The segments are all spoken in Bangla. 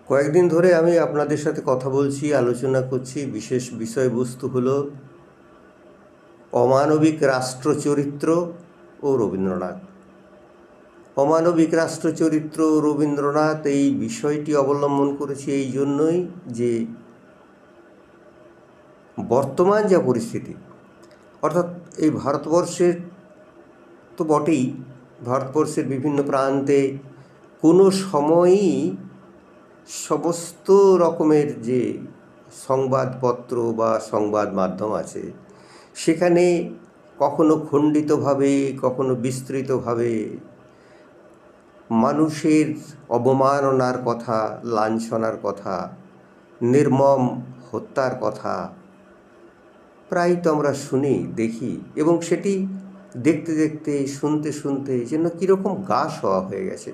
কয়েকদিন ধরে আমি আপনাদের সাথে কথা বলছি, আলোচনা করছি। বিশেষ বিষয়বস্তু হলো অমানবিক রাষ্ট্রচরিত্র ও রবীন্দ্রনাথ। অমানবিক রাষ্ট্রচরিত্র ও রবীন্দ্রনাথ, এই বিষয়টি অবলম্বন করেছি এই জন্যই যে বর্তমান যা পরিস্থিতি, অর্থাৎ এই ভারতবর্ষের তো বটেই, ভারতবর্ষের বিভিন্ন প্রান্তে কোনো সময়ই সমস্ত রকমের যে সংবাদপত্র বা সংবাদ মাধ্যম আছে সেখানে কখনো খণ্ডিতভাবে, কখনো বিস্তৃতভাবে মানুষের অবমাননার কথা, লাঞ্ছনার কথা, নির্মম হত্যার কথা প্রায় তো আমরা শুনি, দেখি, এবং সেটি দেখতে দেখতে, শুনতে শুনতে যেন কীরকম গা সওয়া হয়ে গেছে।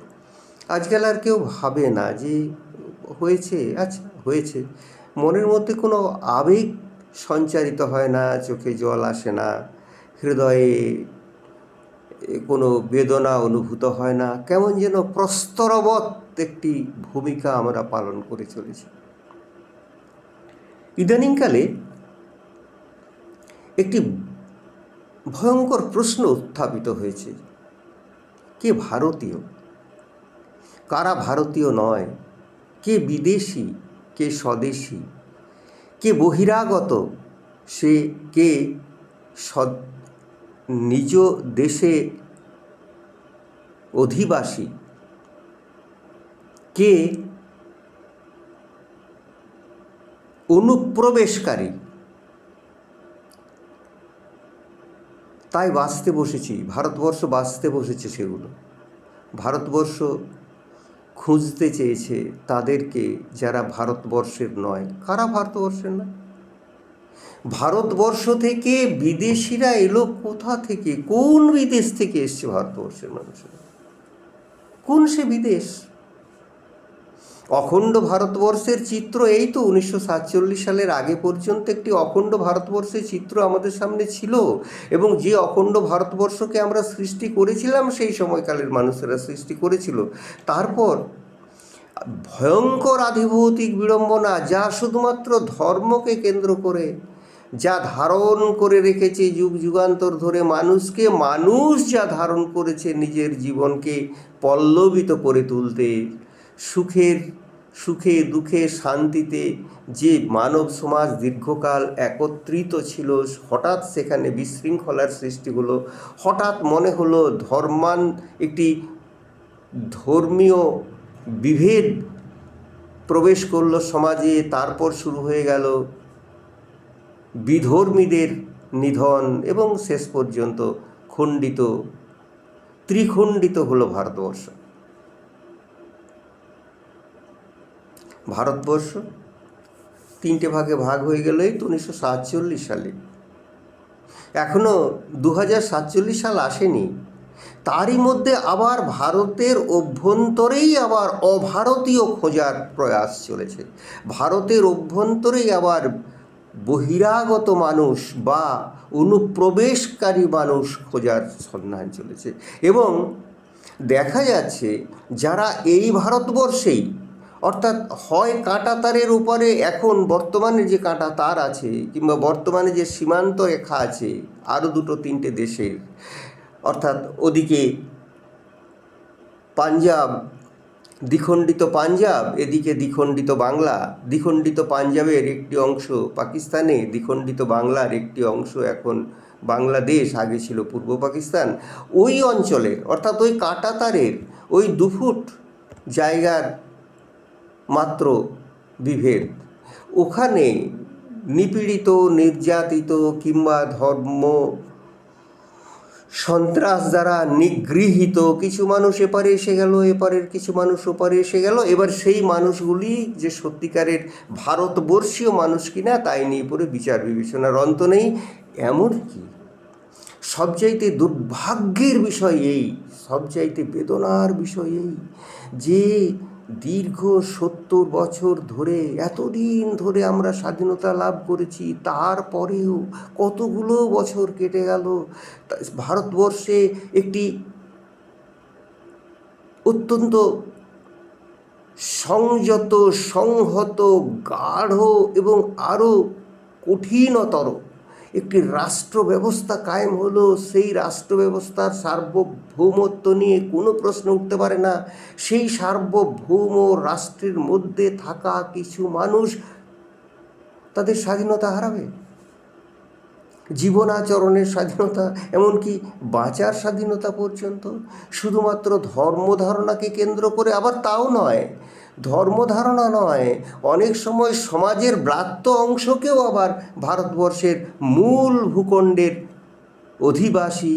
আজকাল আর কেউ ভাবে না যে হয়েছে, আচ্ছা হয়েছে, মনের মধ্যে কোনো আবেগ সঞ্চারিত হয় না, চোখে জল আসে না, হৃদয়ে কোনো বেদনা অনুভূত হয় না। কেমন যেন প্রস্তরবৎ একটি ভূমিকা আমরা পালন করে চলেছি। ইদানিংকালে একটি ভয়ঙ্কর প্রশ্ন উত্থাপিত হয়েছে, কে ভারতীয়, কারা ভারতীয় নয়, কে বিদেশি, কে স্বদেশী, কে বহিরাগত, সে কে নিজ দেশে অধিবাসী, কে অনুপ্রবেশকারী। তাই বাঁচতে বসেছি, ভারতবর্ষ বাঁচতে বসেছে সেগুলো। ভারতবর্ষ খুঁজতে চেয়েছে তাদেরকে যারা ভারতবর্ষের নয়। কারা ভারতবর্ষের নয়? ভারতবর্ষ থেকে বিদেশিরা এলো কোথা থেকে? কোন বিদেশ থেকে এসছে ভারতবর্ষের মানুষেরা? কোন সে বিদেশ? অখণ্ড ভারতবর্ষের চিত্র এই তো 1947 সালের আগে পর্যন্ত একটি অখণ্ড ভারতবর্ষের চিত্র আমাদের সামনে ছিল, এবং যে অখণ্ড ভারতবর্ষকে আমরা সৃষ্টি করেছিলাম সেই সময়কালের মানুষেরা সৃষ্টি করেছিল। তারপর ভয়ঙ্কর আধিভৌতিক বিড়ম্বনা, যা শুধুমাত্র ধর্মকে কেন্দ্র করে, যা ধারণ করে রেখেছে যুগ যুগান্তর ধরে মানুষকে, মানুষ যা ধারণ করেছে নিজের জীবনকে পল্লবিত করে তুলতে, সুখে দুঃখে শান্তিতে যে মানব সমাজ দীর্ঘকাল একত্রিত ছিল, হঠাৎ সেখানে বিশৃঙ্খলার সৃষ্টি হলো। হঠাৎ মনে হলো একটি ধর্মীয় বিভেদ প্রবেশ করলো সমাজে। তারপর শুরু হয়ে গেল বিধর্মীদের নিধন, এবং শেষ পর্যন্ত ত্রিখণ্ডিত হলো ভারতবর্ষ। ভারতবর্ষ তিনটে ভাগে ভাগ হয়ে গেল এই তো 1947 সালে। এখনও 2047 সাল আসেনি। তারই মধ্যে আবার ভারতের অভ্যন্তরেই আবার অভারতীয় খোঁজার প্রয়াস চলেছে। ভারতের অভ্যন্তরেই আবার বহিরাগত মানুষ বা অনুপ্রবেশকারী মানুষ খোঁজার সন্ধান চলেছে। এবং দেখা যাচ্ছে যারা এই ভারতবর্ষেই, অর্থাৎ হয় কাঁটাতারের উপরে, এখন বর্তমানে যে কাঁটাতার আছে কিংবা বর্তমানে যে সীমান্ত রেখা আছে আরও দুটো তিনটে দেশের, অর্থাৎ ওদিকে পাঞ্জাব, দ্বিখণ্ডিত পাঞ্জাব, এদিকে দ্বিখণ্ডিত বাংলা, দ্বিখণ্ডিত পাঞ্জাবের একটি অংশ পাকিস্তানে, দ্বিখণ্ডিত বাংলার একটি অংশ এখন বাংলাদেশ, আগে ছিল পূর্ব পাকিস্তান। ওই অঞ্চলের, অর্থাৎ ওই কাঁটাতারের ওই 2 ফুট জায়গার মাত্র বিভেদ, ওখানে নিপীড়িত, নির্যাতিত কিংবা ধর্ম সন্ত্রাস দ্বারা নিগৃহীত কিছু মানুষ এপারে এসে গেল, এপারের কিছু মানুষ ওপারে এসে গেল। এবার সেই মানুষগুলি যে সত্যিকারের ভারতবর্ষীয় মানুষ কিনা তাই নিয়ে পরে বিচার বিবেচনার অন্ত নেই। এমনকি সবচাইতে দুর্ভাগ্যের বিষয় এই, সবচাইতে বেদনার বিষয় এই যে দীর্ঘ 70 বছর ধরে, এতদিন ধরে আমরা স্বাধীনতা লাভ করেছি, তারপরেও কতগুলো বছর কেটে গেল, ভারতবর্ষে একটি অত্যন্ত সংযত, সংহত, গাঢ় এবং আরও কঠিনতর একটি রাষ্ট্র ব্যবস্থা কায়েম হলো। সেই রাষ্ট্র ব্যবস্থার সার্বভৌমত্ব নিয়ে কোনো প্রশ্ন উঠতে পারে না। সেই সার্বভৌম রাষ্ট্রের মধ্যে থাকা কিছু মানুষ তাদের স্বাধীনতা হারাবে, জীবনাচরণের স্বাধীনতা, এমনকি বাঁচার স্বাধীনতা পর্যন্ত। শুধুমাত্র ধর্মধারণাকে কেন্দ্র করে, আবার তাও নয়, ধর্মধারণা নয়, অনেক সময় সমাজের ব্রাত্য অংশকেও আবার ভারতবর্ষের মূল ভূখণ্ডের অধিবাসী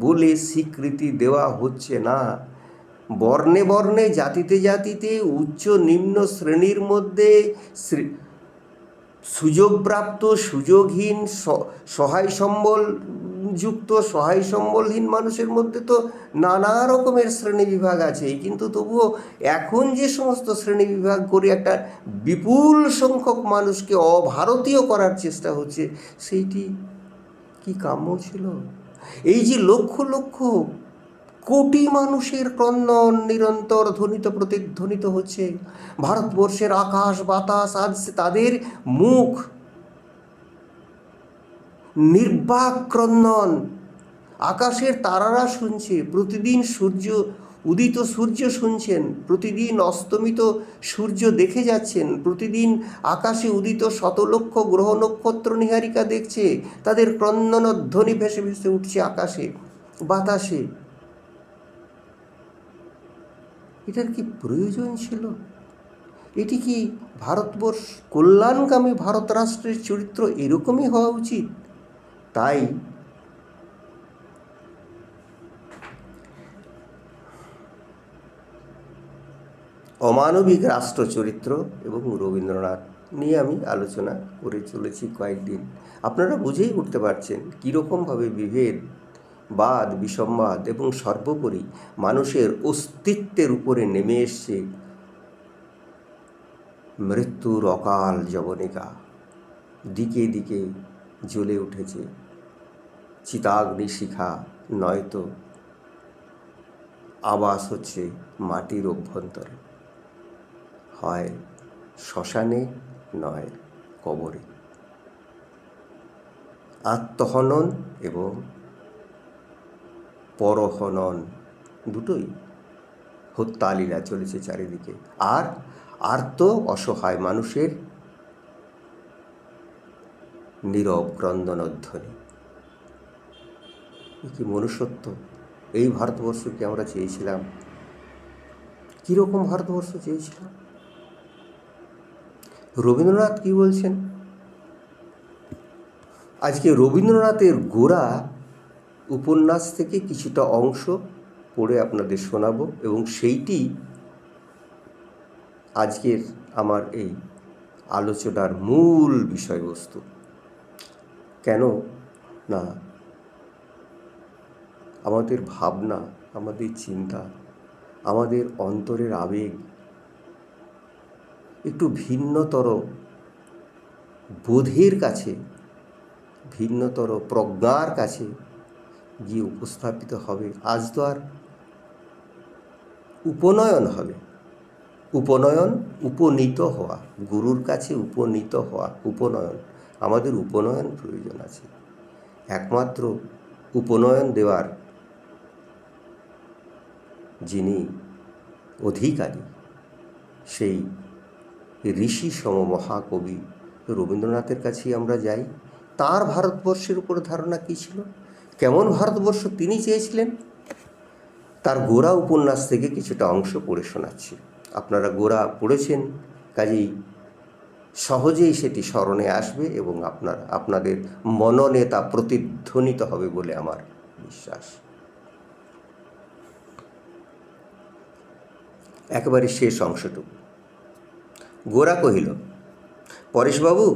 বলে স্বীকৃতি দেওয়া হচ্ছে না। বর্ণে বর্ণে, জাতিতে জাতিতে, উচ্চ নিম্ন শ্রেণীর মধ্যে, সুযোগপ্রাপ্ত, সুযোগহীন, সহায় সম্বলযুক্ত, সহায় সম্বলহীন মানুষের মধ্যে তো নানা রকমের শ্রেণীবিভাগ আছে। কিন্তু তবুও এখন যে সমস্ত শ্রেণীবিভাগ করে একটা বিপুল সংখ্যক মানুষকে অভারতীয় করার চেষ্টা হচ্ছে, সেইটি কি কাম্য ছিল? এই যে লক্ষ লক্ষ কোটি মানুষের ক্রন্দন নিরন্তর প্রতিধ্বনিত হচ্ছে, ভারতবর্ষের আকাশ বাতাস আজ তাদের মুখ নির্বাক ক্রন্দন। আকাশের তারারা শুনছে, প্রতিদিন উদিত সূর্য শুনছেন, প্রতিদিন অস্তমিত সূর্য দেখে যাচ্ছেন, প্রতিদিন আকাশে উদিত শতলক্ষ গ্রহ নক্ষত্র নীহারিকা দেখছে, তাদের ক্রন্দনধ্বনি ভেসে ভেসে উঠছে আকাশে বাতাসে। এটার কি প্রয়োজন ছিল? এটি কি ভারতবর্ষ, কল্যাণকামী ভারত রাষ্ট্রের চরিত্র এরকমই হওয়া উচিত? তাই অমানবিক রাষ্ট্র চরিত্র এবং রবীন্দ্রনাথ নিয়ে আমি আলোচনা করে চলেছি কয়েকদিন। আপনারা বুঝেই উঠতে পারছেন কীরকমভাবে বিভেদ, বাদ, বিসম্বাদ এবং সর্বোপরি মানুষের অস্তিত্বের উপরে নেমে এসছে মৃত্যুর অকাল যবনিকা। দিকে দিকে জ্বলে উঠেছে চিতাগ্নি শিখা, নয়তো আবাস হচ্ছে মাটির অভ্যন্তরে, হয় শ্মশানে নয় কবরে। আত্মহনন এবং পরহনন দুটোই হত্যালীলা চলেছে চারিদিকে। আর আর্ত অসহায় মানুষের নীরব ক্রন্দনধ্বনি। কি মনুষ্যত্ব! এই ভারতবর্ষকে আমরা চেয়েছিলাম। কীরকম ভারতবর্ষ চেয়েছিলাম? রবীন্দ্রনাথ কি বলছেন? আজকে রবীন্দ্রনাথের গোরা উপন্যাস থেকে কিছুটা অংশ পড়ে আপনাদের শোনাবো, এবং সেইটি আজকের আমার এই আলোচনার মূল বিষয়বস্তু। কেন না, আমাদের ভাবনা, আমাদের চিন্তা, আমাদের অন্তরের আবেগ একটু ভিন্নতর বোধের কাছে, ভিন্নতর প্রজ্ঞার কাছে গিয়ে উপস্থাপিত হবে। আজ তো আর উপনয়ন হবে, উপনয়ন, উপনীত হওয়া, গুরুর কাছে উপনীত হওয়া, উপনয়ন। আমাদের উপনয়ন প্রয়োজন আছে। একমাত্র উপনয়ন দেওয়ার যিনি অধিকারী, সেই ঋষি সম মহাকবি রবীন্দ্রনাথের কাছেই আমরা যাই। তার ভারতবর্ষের উপর ধারণা কী ছিল, কেমন ভারতবর্ষ তিনি চেয়েছিলেন, তার গোরা উপন্যাস থেকে কিছুটা অংশ পড়ে শোনাচ্ছি। আপনারা গোরা পড়েছেন, কাজেই সহজেই সেটি স্মরণে আসবে এবং আপনাদের মননে তা প্রতিধ্বনিত হবে বলে আমার বিশ্বাস। একেবারে শেষ অংশটুকু। গোরা কহিল, পরেশবাবু,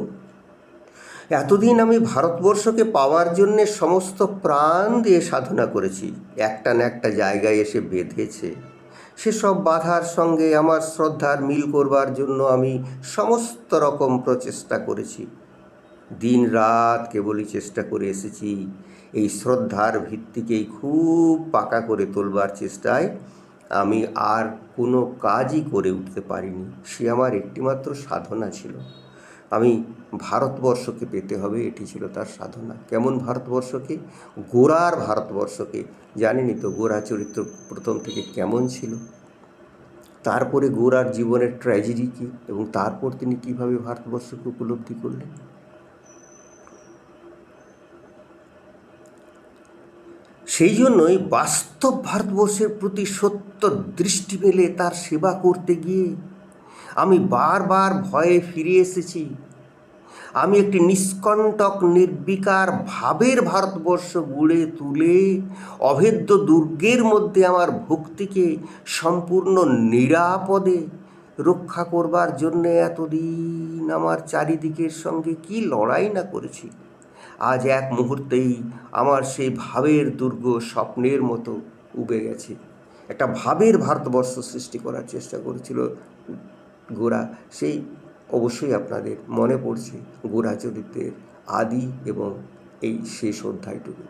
এতদিন আমি ভারতবর্ষকে পাওয়ার জন্যে সমস্ত প্রাণ দিয়ে সাধনা করেছি। একটা না একটা জায়গায় এসে বেঁধেছে। সেসব বাধার সঙ্গে আমার শ্রদ্ধার মিল করবার জন্য আমি সমস্ত রকম প্রচেষ্টা করেছি। দিন রাত কেবলই চেষ্টা করে এসেছি এই শ্রদ্ধার ভিত্তিকেই খুব পাকা করে তোলবার চেষ্টায় আমি আর কোনো কাজই করে উঠতে পারিনি। সে আমার একটিমাত্র সাধনা ছিল। আমি ভারতবর্ষকে পেতে হবে, এটি ছিল তার সাধনা। কেমন ভারতবর্ষকে? গোরার ভারতবর্ষকে। জানেনই তো গোরা চরিত্র প্রথম থেকে কেমন ছিল, তারপরে গোরার জীবনের ট্র্যাজেডি কী, এবং তারপর তিনি কীভাবে ভারতবর্ষকে উপলব্ধি করলেন। সেই জন্যই বাস্তব ভারতবর্ষের প্রতি সত্য দৃষ্টি মেলে তার সেবা করতে গিয়ে আমি বারবার ভয়ে ফিরে এসেছি। আমি একটি নিষ্কণ্টক নির্বিকার ভাবের ভারতবর্ষ গড়ে তুলে অভেদ্য দুর্গের মধ্যে আমার ভক্তিকে সম্পূর্ণ নিরাপদে রক্ষা করবার জন্যে এতদিন আমার চারিদিকের সঙ্গে কি লড়াই না করেছি। আজ এক মুহূর্তেই আমার সেই ভাবের দুর্গ স্বপ্নের মতো উবে গেছে। একটা ভাবের ভারতবর্ষ সৃষ্টি করার চেষ্টা করেছিল গোরা। সেই অবশ্যই আপনাদের মনে পড়ছে গোরা চরিত্রের আদি এবং এই শেষ অধ্যায়টুকু।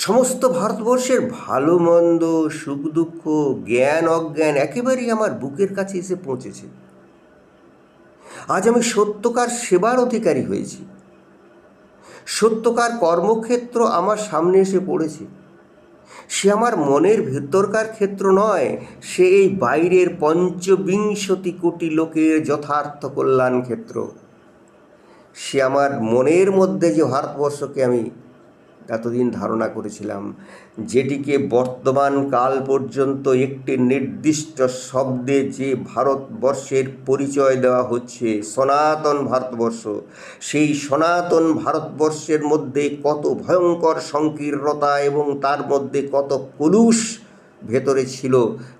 সমস্ত ভারতবর্ষের ভালো মন্দ, সুখ দুঃখ, জ্ঞান অজ্ঞান একেবারেই আমার বুকের কাছে এসে পৌঁছেছে। আজ আমি সত্যকার সেবার অধিকারী হয়েছি। সত্যকার কর্মক্ষেত্র আমার সামনে এসে পড়েছে। সে আমার মনের ভেতরকার ক্ষেত্র নয়, সে এই বাইরের পঞ্চবিংশতি কোটি লোকের যথার্থ কল্যাণ ক্ষেত্র। সে আমার মনের মধ্যে যে ভারতবর্ষকে আমি এতদিন ধারণা করেছিলাম, যেটিকে বর্তমান কাল পর্যন্ত একটি নির্দিষ্ট শব্দে যে ভারতবর্ষের পরিচয় দেওয়া হচ্ছে, সনাতন ভারতবর্ষ, সেই সনাতন ভারতবর্ষের মধ্যে কত ভয়ঙ্কর সংকীর্ণতা এবং তার মধ্যে কত কলুষ ভেতরে ছিল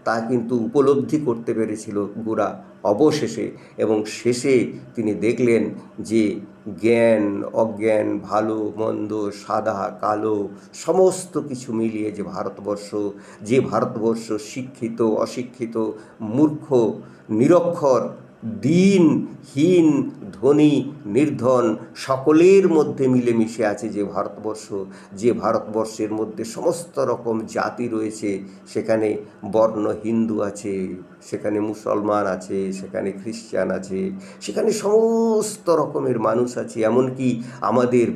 তা কিন্তু উপলব্ধি করতে পেরেছিল গোরা অবশেষে। এবং শেষে তিনি দেখলেন যে জ্ঞান অজ্ঞান, ভালো মন্দ, সাদা কালো সমস্ত কিছু মিলিয়ে যে ভারতবর্ষ শিক্ষিত অশিক্ষিত, মূর্খ নিরক্ষর, দীনহীন, ধনী নির্ধন সকলের মধ্যে মিলেমিশে আছে যে ভারতবর্ষের মধ্যে সমস্ত রকম জাতি রয়েছে। সেখানে বর্ণ হিন্দু আছে, সেখানে মুসলমান আছে, সেখানে খ্রিস্টান আছে, সেখানে সমস্ত রকমের মানুষ আছে। এমনকি আমাদের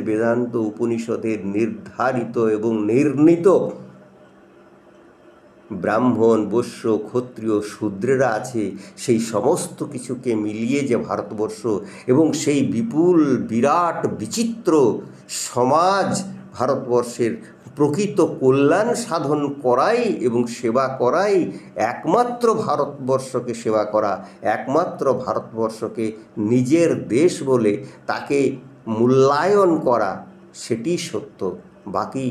বেদান্ত উপনিষদের নির্ধারিত এবং নির্ণীত ব্রাহ্মণ, বৈশ্য, ক্ষত্রিয়, শূদ্রেরা আছে। সেই সমস্ত কিছুকে মিলিয়ে যে ভারতবর্ষ এবং সেই বিপুল বিরাট বিচিত্র সমাজ, ভারতবর্ষের প্রকৃত কল্যাণ সাধন করাই এবং সেবা করাই একমাত্র ভারতবর্ষকে সেবা করা, একমাত্র ভারতবর্ষকে নিজের দেশ বলে তাকে মূল্যায়ন করা, সেটি সত্য। বাকি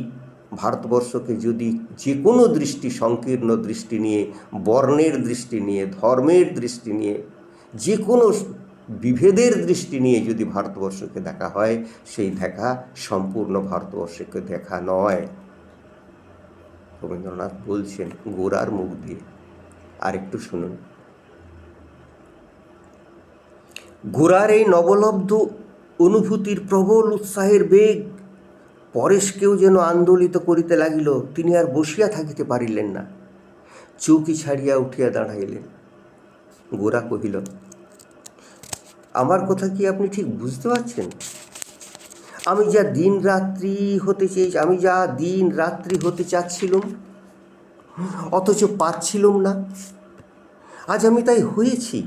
ভারতবর্ষকে যদি যে কোনো দৃষ্টি, সংকীর্ণ দৃষ্টি নিয়ে, বর্ণের দৃষ্টি নিয়ে, ধর্মের দৃষ্টি নিয়ে, যে কোনো বিভেদের দৃষ্টি নিয়ে যদি ভারতবর্ষকে দেখা হয়, সেই দেখা সম্পূর্ণ ভারতবর্ষকে দেখা নয়। রবীন্দ্রনাথ বলছেন গোরার মুখ দিয়ে, আরেকটু শুনুন। গোরার এই নবলব্ধ অনুভূতির প্রবল উৎসাহের বেগ পরেশকেও যেন আন্দোলিত করিতে লাগিল। তিনি আর বসিয়া থাকিতে পারিলেন না, চৌকি ছাড়িয়া উঠিয়া দাঁড়াইলেন। গোরা কহিল, আমার কথা কি আপনি ঠিক বুঝতে পারছেন? আমি যা দিন রাত্রি হতে চাচ্ছিলাম অথচ পাচ্ছিলাম না, আজ আমি তাই হয়েছি।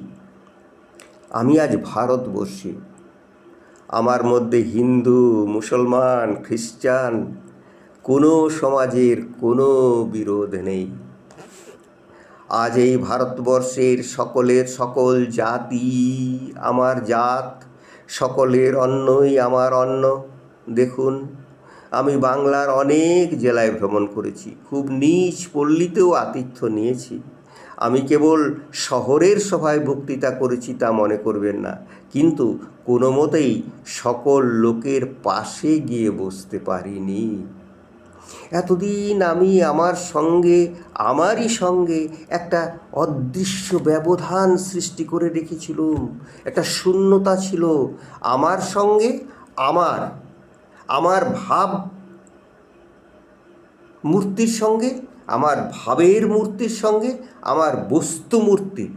আমি আজ ভারতবর্ষী। আমার মধ্যে হিন্দু, মুসলমান, খ্রিস্টান কোনো সমাজের কোনো বিরোধ নেই। আজ এই ভারতবর্ষের সকল জাতি আমার জাত, সকলের অন্নই আমার অন্ন। দেখুন, আমি বাংলার অনেক জেলায় ভ্রমণ করেছি, খুব নিচ পল্লীতেও আতিথ্য নিয়েছি। আমি কেবল শহরের সভায় বক্তৃতা করেছি তা মনে করবেন না, কিন্তু কোনো মতেই সকল লোকের পাশে গিয়ে বসতে পারিনি। এতদিন আমি আমারই সঙ্গে একটা অদৃশ্য ব্যবধান সৃষ্টি করে রেখেছিলুম। একটা শূন্যতা ছিল আমার সঙ্গে, আমার ভাব মূর্তির সঙ্গে, আমার ভাবের মূর্তির সঙ্গে, আমার বস্তু মূর্তির,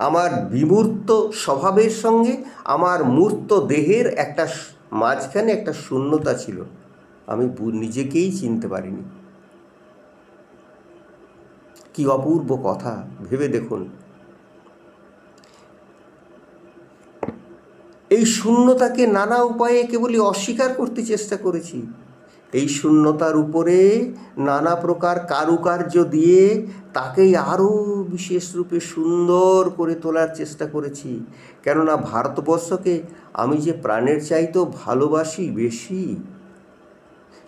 আমার বিমূর্ত স্বভাবের সঙ্গে আমার মূর্ত দেহের একটা মাঝখানে একটা শূন্যতা ছিল। আমি নিজেকেই চিনতে পারিনি। কি অপূর্ব কথা, ভেবে দেখুন। এই শূন্যতাকে নানা উপায়ে কেবলই অস্বীকার করতে চেষ্টা করেছি। এই শূন্যতার উপরে নানা প্রকার কারুকার্য দিয়ে তাকেই আরও বিশেষ রূপে সুন্দর করে তোলার চেষ্টা করেছি। কেননা ভারতবর্ষকে আমি যে প্রাণের চাইতেও ভালোবাসি বেশি,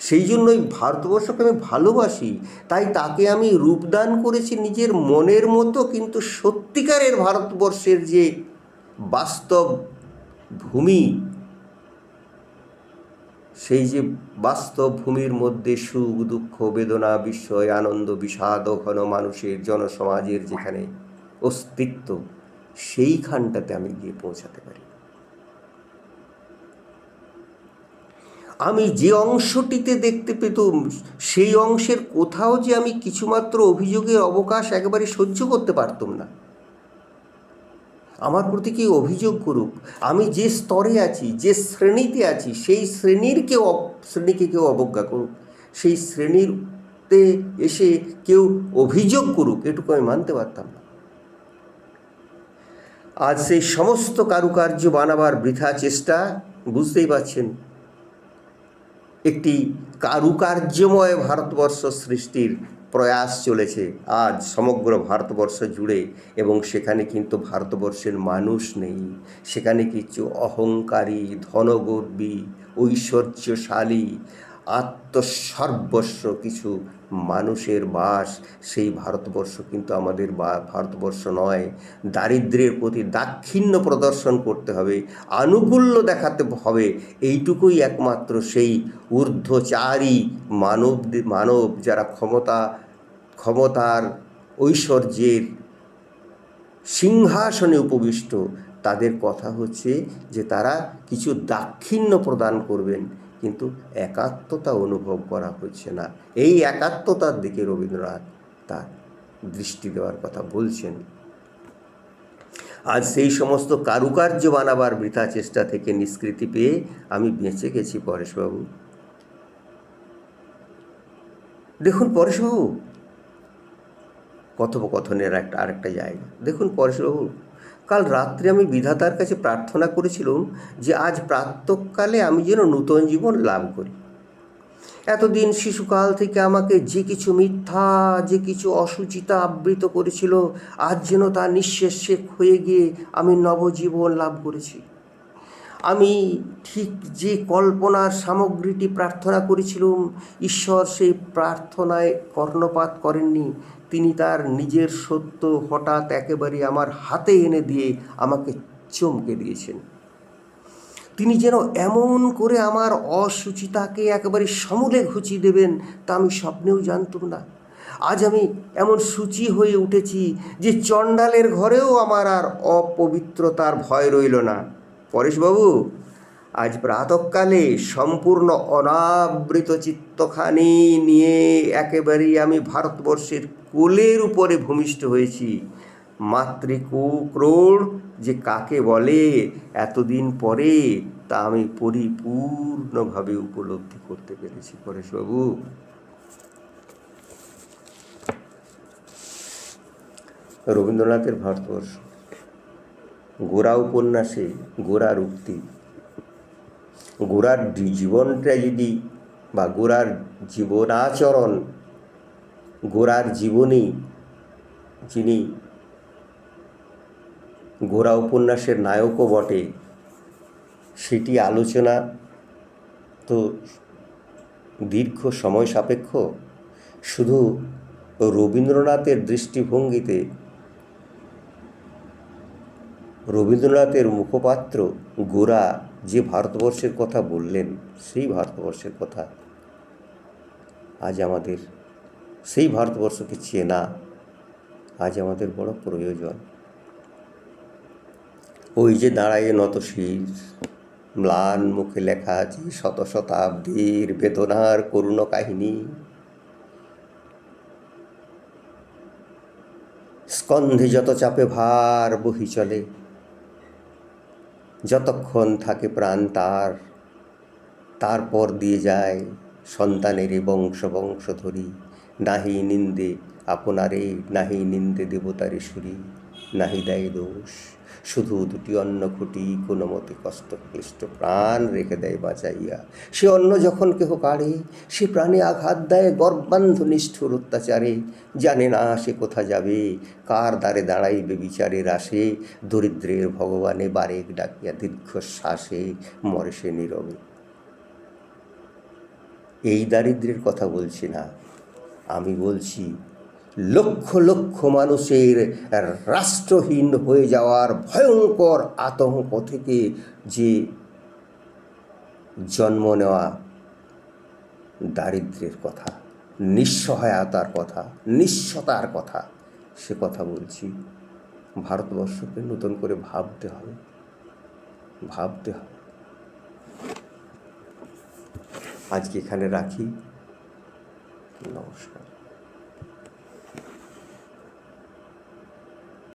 সেই জন্যই ভারতবর্ষকে আমি ভালোবাসি, তাই তাকে আমি রূপদান করেছি নিজের মনের মতো। কিন্তু সত্যিকারের ভারতবর্ষের যে বাস্তব ভূমি, সেই যে বাস্তব ভূমির মধ্যে সুখ দুঃখ বেদনা বিস্ময় আনন্দ বিষাদ ঘন মানুষের জনসমাজের যেখানে অস্তিত্ব, সেইখানটাতে আমি গিয়ে পৌঁছাতে পারি। আমি যে অংশটিতে দেখতে পেতাম, সেই অংশের কোথাও যে আমি কিছুমাত্র অভিযোগের অবকাশ একেবারে সহ্য করতে পারতাম না। আমার প্রতি কেউ অভিযোগ করুক, আমি যে স্তরে আছি, যে শ্রেণীতে আছি, সেই শ্রেণীকে কেউ অবজ্ঞা করুক, সেই শ্রেণীতে এসে কেউ অভিযোগ করুক, এটুকু আমি মানতে পারতাম না। আজ সেই সমস্ত কারুকার্য বানাবার বৃথা চেষ্টা, বুঝতেই পারছেন, একটি কারুকার্যময় ভারতবর্ষ সৃষ্টির প্রয়াস চলেছে আজ সমগ্র ভারতবর্ষ জুড়ে। এবং সেখানে কিন্তু ভারতবর্ষের মানুষ নেই, সেখানে কিছু অহংকারী, ধনগর্বী, ঐশ্বর্যশালী, আত্মসর্বস্ব কিছু মানুষের বাস। সেই ভারতবর্ষ কিন্তু আমাদের ভারতবর্ষ নয়। দারিদ্র্যের প্রতি দাক্ষিণ্য প্রদর্শন করতে হবে, আনুকূল্য দেখাতে হবে, এইটুকুই একমাত্র সেই ঊর্ধ্বচারী মানব যারা ক্ষমতার ঐশ্বর্যের সিংহাসনে উপবিষ্ট, তাদের কথা হচ্ছে যে তারা কিছু দাক্ষিণ্য প্রদান করবেন, কিন্তু একাত্মতা অনুভব করা হচ্ছে না। এই একাত্মতার দিকে রবীন্দ্রনাথ তার দৃষ্টি দেওয়ার কথা বলছেন। আজ সেই সমস্ত কারুকার্য বানাবার বৃথা চেষ্টা থেকে নিষ্কৃতি পেয়ে আমি বেঁচে গেছি পরেশবাবু। দেখুন পরেশবাবু, কথোপকথনের আরেকটা জায়গা দেখুন পরেশবাবু, কাল রাত্রে আমি বিধাতার কাছে প্রার্থনা করেছিলাম যে আজ প্রাতঃকালে আমি যেন নূতন জীবন লাভ করি। এতদিন শিশুকাল থেকে আমাকে যে কিছু মিথ্যা, যে কিছু অসুচিতা আবৃত করেছিল, আজ যেন তা নিঃশেষ হয়ে গিয়ে আমি নবজীবন লাভ করেছি। আমি ঠিক যে কল্পনার সামগ্রীটি প্রার্থনা করেছিলাম, ঈশ্বর সেই প্রার্থনায় কর্ণপাত করেননি। তিনি তার নিজের সত্য হঠাৎ একেবারে আমার হাতে এনে দিয়ে আমাকে চমকে দিয়েছেন। তিনি যেন এমন করে আমার অসুচিতাকে একেবারে সমূলে ঘুচিয়ে দেবেন, তা আমি স্বপ্নেও জানতাম না। আজ আমি এমন শুচি হয়ে উঠেছি যে চণ্ডালের ঘরেও আমার আর অপবিত্রতার ভয় রইল না। পরেশবাবু, আজ প্রাতঃকালে সম্পূর্ণ অনাবৃত চিত্তখানি নিয়ে একেবারেই আমি ভারতবর্ষের কোলের উপরে ভূমিষ্ঠ হয়েছি। মাতৃক্রোড় যে কাকে বলে এতদিন পরে, তা আমি পরিপূর্ণভাবে উপলব্ধি করতে পেরেছি পরেশবাবু। রবীন্দ্রনাথের ভারতবর্ষ, গোরা উপন্যাসে গোরার উক্তি, গোরার জীবনটা যদি বা গোরার জীবনাচরণ, গোরার জীবনী, যিনি গোরা উপন্যাসের নায়কও বটে, সেটি আলোচনা তো দীর্ঘ সময় সাপেক্ষ। শুধু রবীন্দ্রনাথের দৃষ্টিভঙ্গিতে, রবীন্দ্রনাথের মুখপাত্র গোরা যে ভারতবর্ষের কথা বললেন, সেই ভারতবর্ষের কথা আজ আমাদের, সেই ভারতবর্ষকে চেনা আজ আমাদের বড় প্রয়োজন। ওই যে দাঁড়ায় নত শির, ম্লান মুখে লেখা আছে শত শতাব্দীর বেদনার করুণ কাহিনী। স্কন্ধে যত চাপে ভার বহি চলে, যতক্ষণ থাকে প্রাণ তারপর দিয়ে যায় সন্তানেরই বংশ বংশ ধরি। নাহি নিন্দে আপনারে, নাহি নিন্দে দেবতারে সুরি, নাহি দেয় দোষ, শুধু দুটি অন্ন খুঁটি কোনো মতে কষ্ট ক্লিষ্ট প্রাণ রেখে দেয় বাঁচাইয়া। সে অন্ন যখন কেহ কাড়ে, সে প্রাণে আঘাত দেয় গর্বান্ধ নিষ্ঠুর অত্যাচারে। জানে না সে কোথা যাবে, কার দ্বারে দাঁড়াইবে বিচারের আসে। দরিদ্রের ভগবানে বারেক ডাকিয়া দীর্ঘশ্বাসে মরে সে নীরবে। এই দারিদ্র্যের কথা বলছি না, আমি বলছি লক্ষ লক্ষ মানুষের রাষ্ট্রহীন হয়ে যাওয়ার ভয়ঙ্কর আতঙ্ক থেকে যে জন্ম নেওয়া দারিদ্র্যের কথা, নিঃসহায়তার কথা, নিঃস্বতার কথা, সে কথা বলছি। ভারতবর্ষকে নতুন করে ভাবতে হবে। আজকে এখানে রাখি। নমস্কার।